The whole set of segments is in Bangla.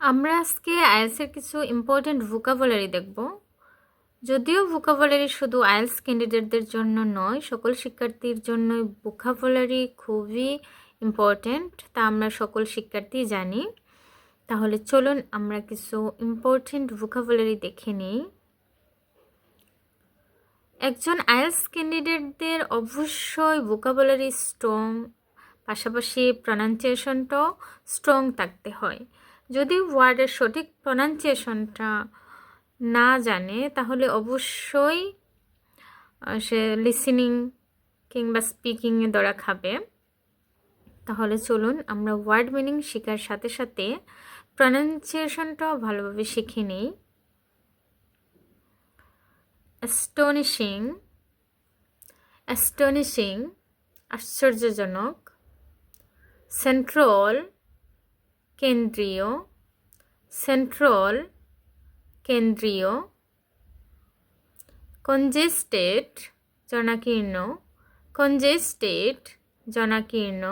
আমরা আজকে আইএলসের কিছু ইম্পর্টেন্ট ভোকাবুলারি দেখব। যদিও ভোকাবুলারি শুধু আইএলস ক্যান্ডিডেটদের জন্য নয়, সকল শিক্ষার্থীর জন্যই ভোকাবুলারি খুবই ইম্পর্টেন্ট, তা আমরা সকল শিক্ষার্থী জানি। তাহলে চলুন আমরা কিছু ইম্পর্টেন্ট ভোকাবুলারি দেখে নিই। একজন আইএলস ক্যান্ডিডেটদের অবশ্যই ভোকাবুলারি স্ট্রং, পাশাপাশি প্রনাউন্সিয়েশনটাও স্ট্রং থাকতে হয়। যদি ওয়ার্ডের সঠিক প্রনাউন্সিয়েশনটা না জানে তাহলে অবশ্যই সে লিসেনিং কিংবা স্পিকিংয়ে ধরা খাবে। তাহলে চলুন আমরা ওয়ার্ড মিনিং শেখার সাথে সাথে প্রনাউন্সিয়েশনটাও ভালোভাবে শিখে নিই। অ্যাস্টনিশিং, অ্যাস্টনিশিং আশ্চর্যজনক। সেন্ট্রাল, কেন্দ্রীয়, সেন্ট্রাল কেন্দ্রীয়। কনজেস্টেড জনাকীর্ণ, কনজেস্টেড জনাকীর্ণ।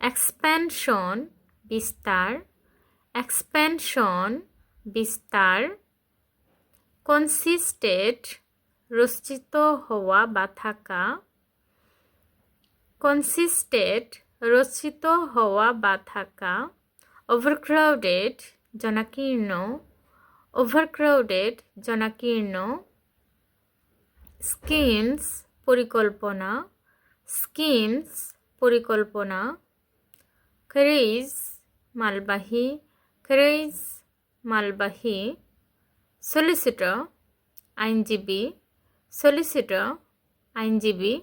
এক্সপ্যানশন বিস্তার, এক্সপ্যানশন বিস্তার। কনসিস্টেড রচিত হওয়া বা থাকা, কনসিস্টেড রচিত হওয়া বা থাকা। Overcrowded জনাকীর্ণ, overcrowded জনাকীর্ণ। স্কিমস পরিকল্পনা, স্কিমস পরিকল্পনা। ক্যারেজ মালবাহী, ক্যারেজ মালবাহী। সলিসিটর আইনজীবী, সলিসিটর আইনজীবী।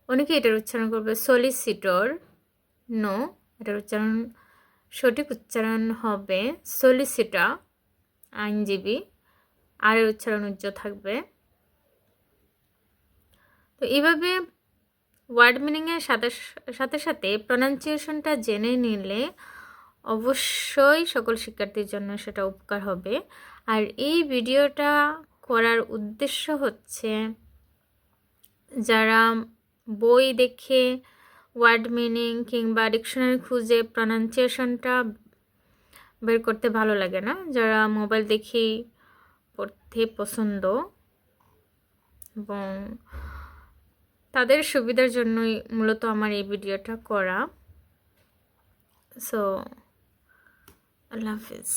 অনেকে এটার উচ্চারণ করবে সলিসিটর, নো, এটার উচ্চারণ সঠিক উচ্চারণ হবে সলিসিটর আইনজীবী, আর এর উচ্চারণ উজ্জ্ব থাকবে। তো এইভাবে ওয়ার্ড মিনিংয়ের সাথে সাথে প্রনাউন্সিয়েশনটা জেনে নিলে অবশ্যই সকল শিক্ষার্থীর জন্য সেটা উপকার হবে। আর এই ভিডিওটা করার উদ্দেশ্য হচ্ছে যারা বই দেখে ওয়ার্ড মিনিং কিংবা ডিকশনারি খুঁজে প্রনাউন্সিয়েশনটা বের করতে ভালো লাগে না, যারা মোবাইল দেখেই পড়তে পছন্দ, এবং তাদের সুবিধার জন্যই মূলত আমার এই ভিডিওটা করা। সো আল্লাহ হাফিজ।